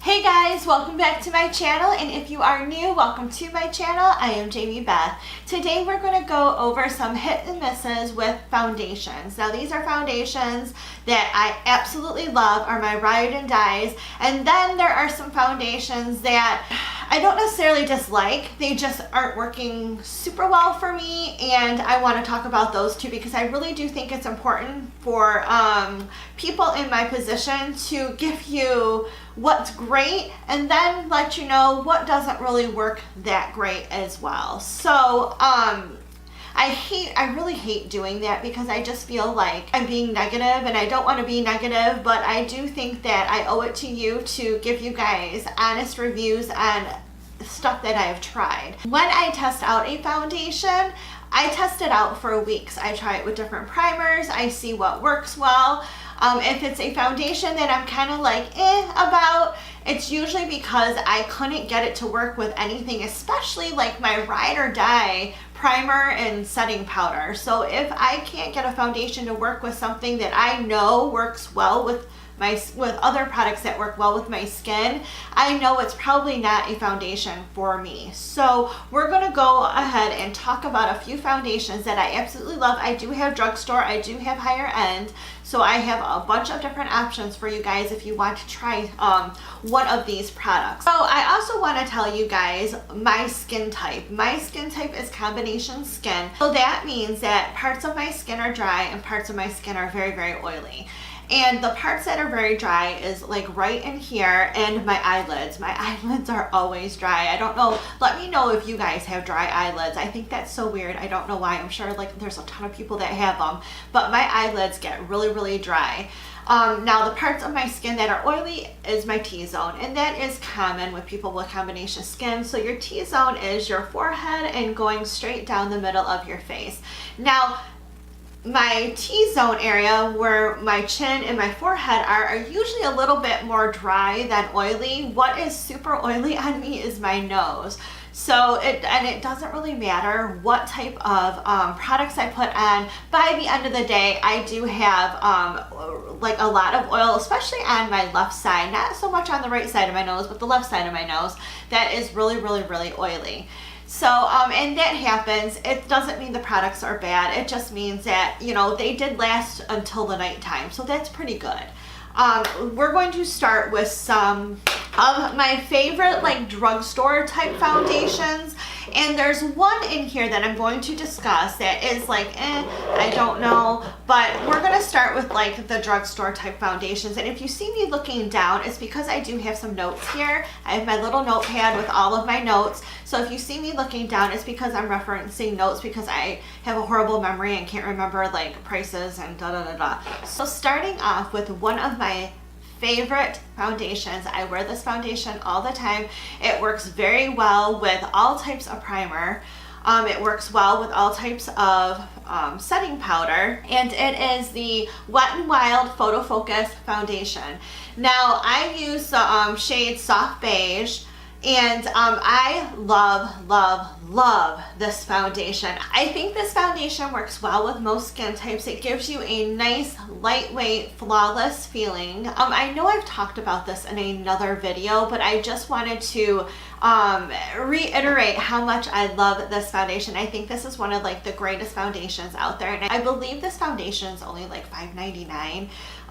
Hey guys, welcome back to my channel, and if you are new, welcome to my channel. I am Jamie Beth. Today we're going to go over some hit and misses with foundations. Now these are foundations that I absolutely love, are my ride and dies, and then there are some foundations that I don't necessarily dislike, they just aren't working super well for me, and I want to talk about those too because I really do think it's important for people in my position to give you what's great and then let you know what doesn't really work that great as well. So I really hate doing that because I just feel like I'm being negative, and I don't want to be negative, but I do think that I owe it to you to give you guys honest reviews on stuff that I have tried. When I test out a foundation, I test it out for weeks. I try it with different primers, I see what works well. If it's a foundation that I'm kind of like about, it's usually because I couldn't get it to work with anything, especially like my ride or die primer and setting powder. So if I can't get a foundation to work with something that I know works well with other products that work well with my skin, I know it's probably not a foundation for me. So we're going to go ahead and talk about a few foundations that I absolutely love. I do have drugstore, I do have higher end, so I have a bunch of different options for you guys if you want to try one of these products. So I also want to tell you guys my skin type. My skin type is combination skin, so that means that parts of my skin are dry and parts of my skin are very, very oily. And the parts that are very dry is like right in here and my eyelids. My eyelids are always dry. I don't know. Let me know if you guys have dry eyelids. I think that's so weird. I don't know why. I'm sure like there's a ton of people that have them. But my eyelids get really, really dry. Now the parts of my skin that are oily is my T-zone. And that is common with people with combination skin. So your T-zone is your forehead and going straight down the middle of your face. Now, my T-zone area where my chin and my forehead are usually a little bit more dry than oily. What is super oily on me is my nose. So it doesn't really matter what type of products I put on. By the end of the day, I do have like a lot of oil, especially on my left side. Not so much on the right side of my nose, but the left side of my nose. That is really, really, really oily. So, and that happens. It doesn't mean the products are bad. It just means that, you know, they did last until the nighttime. So that's pretty good. We're going to start with some of my favorite like drugstore type foundations. And there's one in here that I'm going to discuss that is like, I don't know. But we're going to start with like the drugstore type foundations. And if you see me looking down, it's because I do have some notes here. I have my little notepad with all of my notes. So if you see me looking down, it's because I'm referencing notes because I have a horrible memory and can't remember like prices and da-da-da-da. So starting off with one of my favorite foundations. I wear this foundation all the time. It works very well with all types of primer. It works well with all types of setting powder, and it is the Wet n Wild Photo Focus foundation. Now I use the shade Soft Beige, and I love this foundation. I think this foundation works well with most skin types. It gives you a nice, lightweight, flawless feeling. I know I've talked about this in another video, but I just wanted to reiterate how much I love this foundation. I think this is one of like the greatest foundations out there, and I believe this foundation is only like $5.99.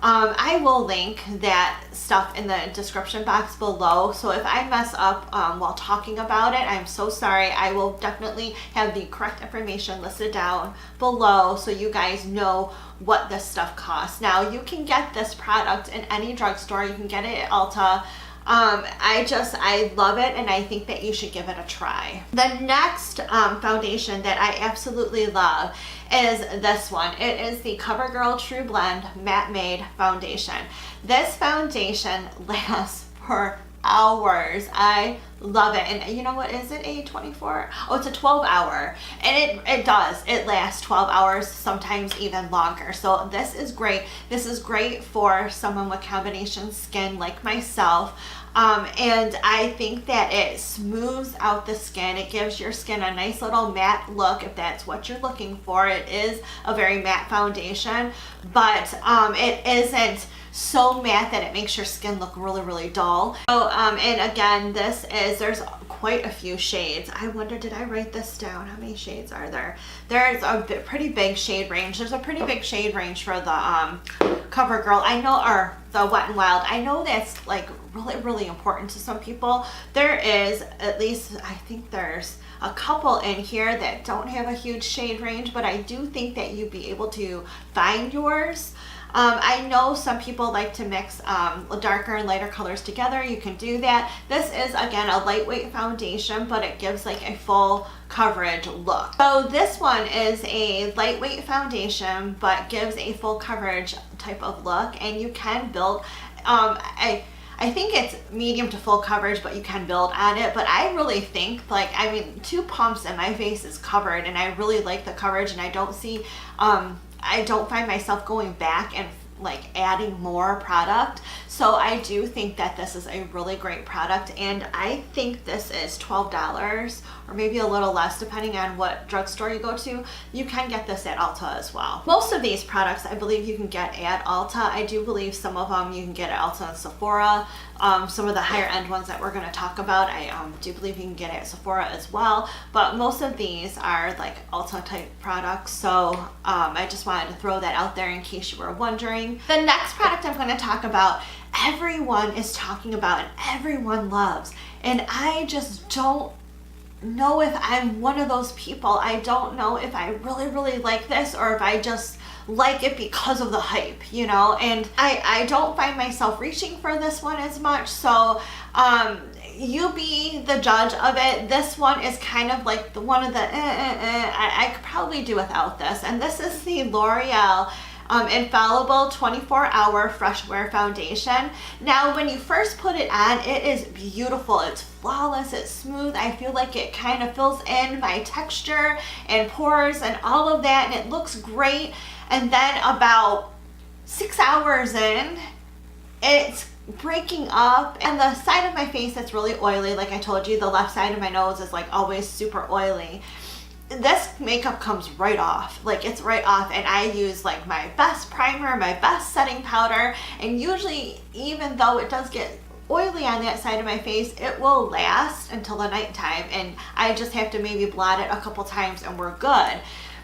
I will link that stuff in the description box below, so if I mess up while talking about it, I'm so sorry. I will definitely have the correct information listed down below so you guys know what this stuff costs. Now you can get this product in any drugstore. You can get it at Ulta. I love it, and I think that you should give it a try. The next foundation that I absolutely love is this one. It is the CoverGirl True Blend Matte Made Foundation. This foundation lasts for hours. I love it. And you know what, is it a 24? Oh, it's a 12 hour. And it does. It lasts 12 hours, sometimes even longer. So this is great. This is great for someone with combination skin like myself. And I think that it smooths out the skin. It gives your skin a nice little matte look if that's what you're looking for. It is a very matte foundation, but it isn't so matte that it makes your skin look really, really dull. So, and again, there's quite a few shades. I wonder, did I write this down? How many shades are there? There's a pretty big shade range. There's a pretty big shade range for the CoverGirl. I know, or the Wet n Wild. I know that's like really, really important to some people. There is at least, I think there's a couple in here that don't have a huge shade range, but I do think that you'd be able to find yours. I know some people like to mix darker and lighter colors together. You can do that. This is, again, a lightweight foundation, but it gives like a full coverage look. So this one is a lightweight foundation, but gives a full coverage type of look, and you can build, I think it's medium to full coverage, but you can build on it. But I really think, like, I mean, 2 pumps and my face is covered, and I really like the coverage, and I don't see, I don't find myself going back and like adding more product. So I do think that this is a really great product, and I think this is $12 or maybe a little less depending on what drugstore you go to. You can get this at Ulta as well. Most of these products I believe you can get at Ulta. I do believe some of them you can get at Ulta and Sephora. Some of the higher end ones that we're going to talk about, I do believe you can get at Sephora as well, but most of these are like Ulta type products. So I just wanted to throw that out there in case you were wondering. The next product I'm going to talk about, everyone is talking about and everyone loves, and I just don't know if I'm one of those people. I don't know if I really, really like this or if I just like it because of the hype, you know, and I don't find myself reaching for this one as much. So you be the judge of it. This one is kind of like the one of the I could probably do without this, and this is the L'Oreal Infallible 24-hour Fresh Wear Foundation. Now, when you first put it on, it is beautiful. It's flawless. It's smooth. I feel like it kind of fills in my texture and pores and all of that, and it looks great. And then about 6 hours in, it's breaking up, and the side of my face that's really oily, like I told you, the left side of my nose is like always super oily. This makeup comes right off, like it's right off, and I use like my best primer, my best setting powder, and usually even though it does get oily on that side of my face, it will last until the nighttime, and I just have to maybe blot it a couple times and we're good.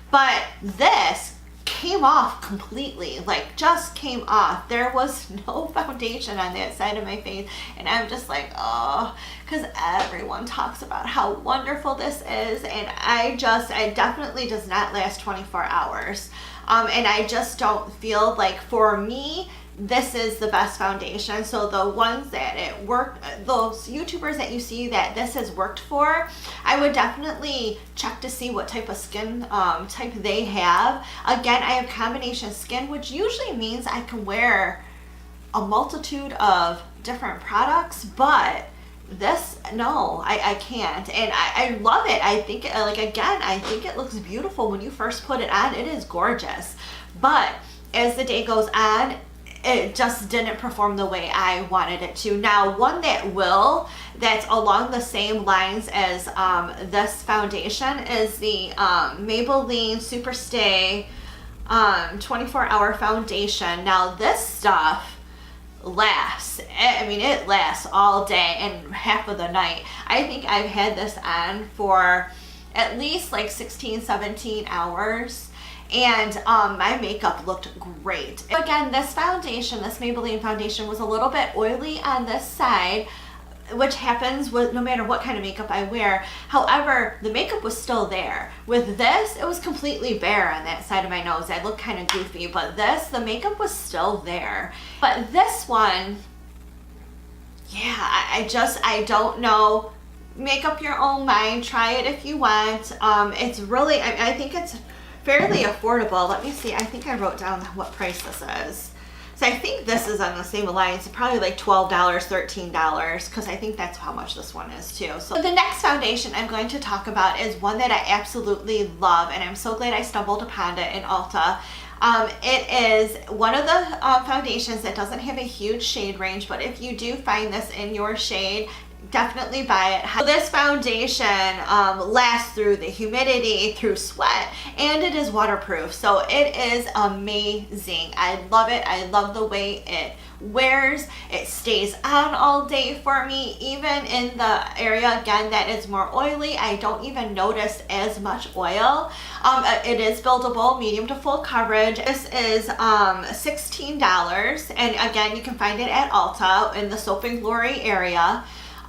But this came off completely, like just came off. There was no foundation on that side of my face, and I'm just like, oh, because everyone talks about how wonderful this is, and it definitely does not last 24 hours. And I just don't feel like, for me, this is the best foundation. So the ones that it worked, those YouTubers that you see that this has worked for, I would definitely check to see what type of skin type they have. Again, I have combination skin, which usually means I can wear a multitude of different products, but this, no, I can't. And I love it. I think, like, again, I think it looks beautiful when you first put it on. It is gorgeous. But as the day goes on, it just didn't perform the way I wanted it to. Now, one that's along the same lines as this foundation is the Maybelline SuperStay 24-hour foundation. Now, this stuff lasts. I mean, it lasts all day and half of the night. I think I've had this on for at least like 16, 17 hours. And my makeup looked great. Again, this foundation, this Maybelline foundation, was a little bit oily on this side, which happens with no matter what kind of makeup I wear. However, the makeup was still there. With this, it was completely bare on that side of my nose. I looked kind of goofy, but this, the makeup was still there. But this one, yeah, I don't know. Make up your own mind. Try it if you want. It's really, I think it's fairly affordable. Let me see. I think I wrote down what price this is. So I think this is on the same alliance, probably like $12, $13, because I think that's how much this one is too. So the next foundation I'm going to talk about is one that I absolutely love, and I'm so glad I stumbled upon it in Ulta. It is one of the foundations that doesn't have a huge shade range, but if you do find this in your shade, definitely buy it. This foundation lasts through the humidity, through sweat, and it is waterproof. So it is amazing. I love it. I love the way it wears. It stays on all day for me. Even in the area, again, that is more oily, I don't even notice as much oil. It is buildable, medium to full coverage. This is $16, and again, you can find it at Ulta in the Soap and Glory area.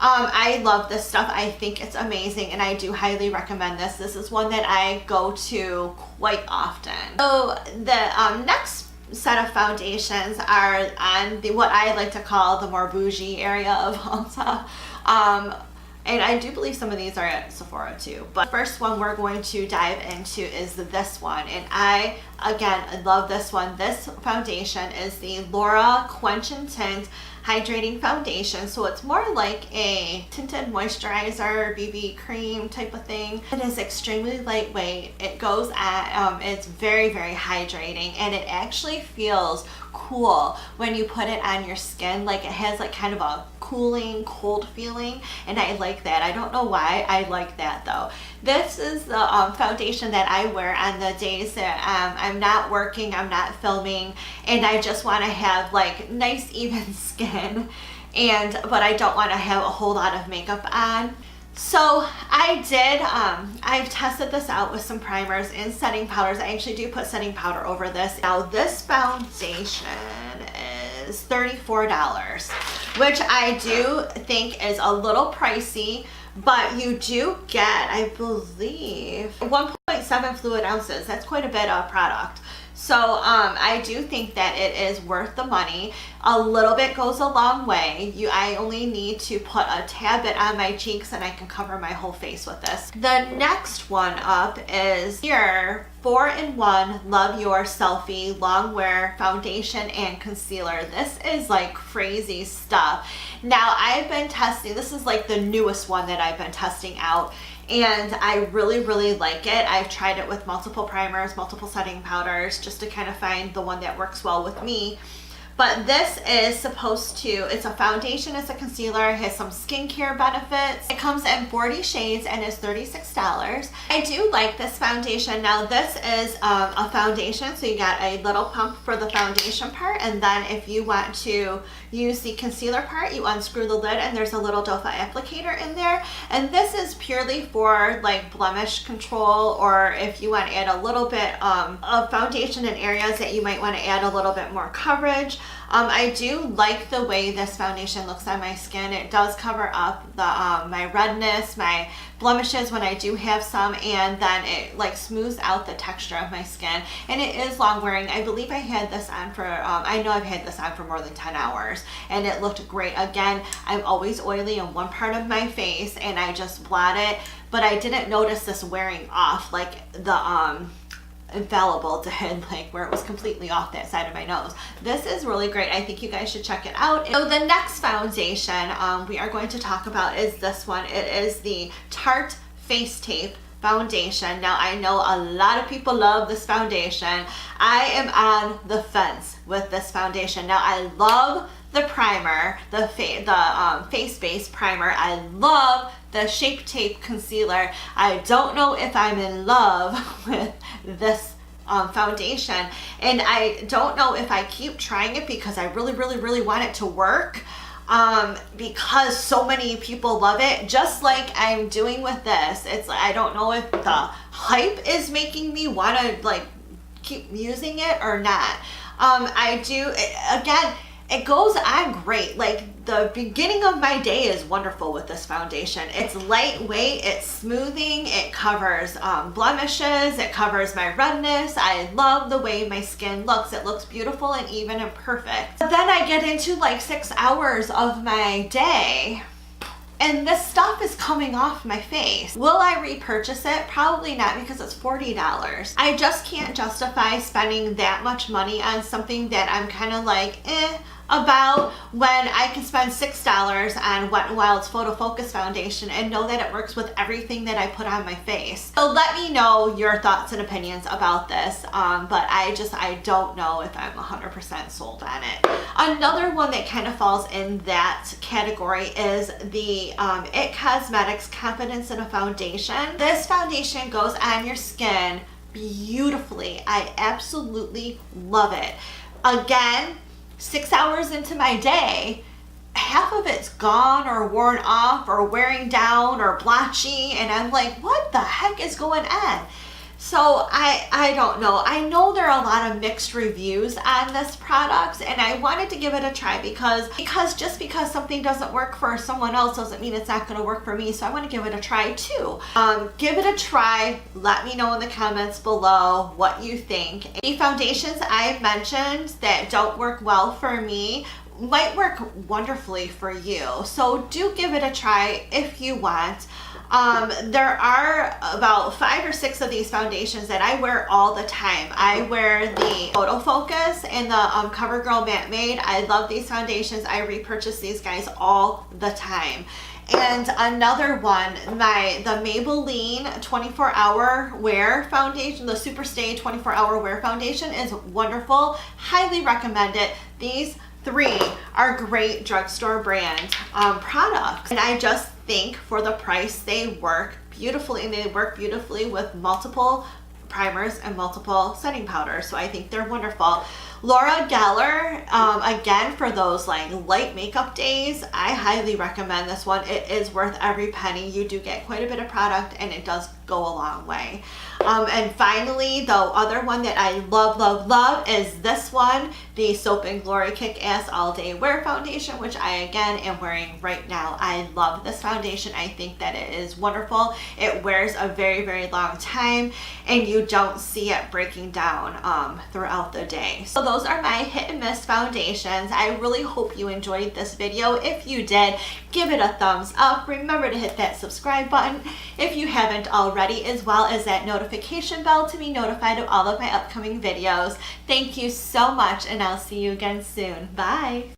I love this stuff. I think it's amazing, and I do highly recommend this. This is one that I go to quite often. So the next set of foundations are on the what I like to call the more bougie area of Ulta. And I do believe some of these are at Sephora too. But the first one we're going to dive into is this one. And I love this one. This foundation is the Laura Quench and Tint Hydrating Foundation. So it's more like a tinted moisturizer, BB cream type of thing. It is extremely lightweight. It goes at, it's very, very hydrating, and it actually feels cool when you put it on your skin. Like, it has like kind of a cooling, cold feeling, and I like that. I don't know why I like that though. This is the foundation that I wear on the days that I'm not working, I'm not filming, and I just want to have like nice even skin, but I don't want to have a whole lot of makeup on. So I've tested this out with some primers and setting powders. I actually do put setting powder over this. Now this foundation is $34, which I do think is a little pricey, but you do get, I believe, 1.7 fluid ounces. That's quite a bit of product. So I do think that it is worth the money. A little bit goes a long way. I only need to put a tad bit on my cheeks, and I can cover my whole face with this. The next one up is your 4-in-1 Love Your Selfie Long Wear Foundation and Concealer. This is like crazy stuff. Now I've been testing, this is like the newest one that I've been testing out, and I really, really like it. I've tried it with multiple primers, multiple setting powders, just to kind of find the one that works well with me. But this is supposed to, it's a foundation, it's a concealer, it has some skincare benefits. It comes in 40 shades and is $36. I do like this foundation. Now this is a foundation, so you got a little pump for the foundation part, and then if you want to use the concealer part, you unscrew the lid and there's a little doe foot applicator in there. And this is purely for like blemish control, or if you want to add a little bit of foundation in areas that you might want to add a little bit more coverage. I do like the way this foundation looks on my skin. It does cover up the my redness, my blemishes when I do have some, and then it like smooths out the texture of my skin. And it is long wearing. I believe I had this on for, I know I've had this on for more than 10 hours, and it looked great. Again, I'm always oily in one part of my face, and I just blot it, but I didn't notice this wearing off like the Infallible did, like where it was completely off that side of my nose. This is really great. I think you guys should check it out. So the next foundation we are going to talk about is this one. It is the Tarte Face Tape Foundation. Now I know a lot of people love this foundation. I am on the fence with this foundation. Now I love the primer, the face-based primer. I love the Shape Tape concealer. I don't know if I'm in love with this foundation, and I don't know if I keep trying it because I really, really, really want it to work, because so many people love it, just like I'm doing with this. It's like, I don't know if the hype is making me want to like keep using it or not. I do, again, it goes on great. Like the beginning of my day is wonderful with this foundation. It's lightweight, it's smoothing, it covers blemishes, it covers my redness. I love the way my skin looks. It looks beautiful and even and perfect. But then I get into like 6 hours of my day, and this stuff is coming off my face. Will I repurchase it? Probably not, because it's $40. I just can't justify spending that much money on something that I'm kind of like, about when I can spend $6 on Wet n Wild's Photo Focus foundation and know that it works with everything that I put on my face. So let me know your thoughts and opinions about this, but I don't know if I'm 100% sold on it. Another one that kind of falls in that category is the IT Cosmetics Confidence in a Foundation. This foundation goes on your skin beautifully. I absolutely love it. Again, 6 hours into my day, half of it's gone or worn off or wearing down or blotchy, and I'm like, what the heck is going on? So I don't know. I know there are a lot of mixed reviews on this product, and I wanted to give it a try because just because something doesn't work for someone else doesn't mean it's not going to work for me. So I want to give it a try too. Give it a try. Let me know in the comments below what you think. The foundations I've mentioned that don't work well for me might work wonderfully for you. So do give it a try if you want. There are about 5 or 6 of these foundations that I wear all the time. I wear the Photo Focus and the CoverGirl Matte Made. I love these foundations. I repurchase these guys all the time. And another one, the Maybelline 24-hour wear foundation, the SuperStay 24-hour wear foundation is wonderful. Highly recommend it. These 3 are great drugstore brand products, and I just think for the price they work beautifully, and they work beautifully with multiple primers and multiple setting powders. So I think they're wonderful. Laura Geller, again, for those like light makeup days, I highly recommend this one. It is worth every penny. You do get quite a bit of product, and it does go a long way. And finally, the other one that I love is this one, the Soap and Glory Kick-Ass All Day Wear Foundation, which I again am wearing right now. I love this foundation. I think that it is wonderful. It wears a very long time, and you don't see it breaking down throughout the day. So those are my hit and miss foundations. I really hope you enjoyed this video. If you did, give it a thumbs up. Remember to hit that subscribe button if you haven't already, as well as that notification bell to be notified of all of my upcoming videos. Thank you so much, and I'll see you again soon. Bye.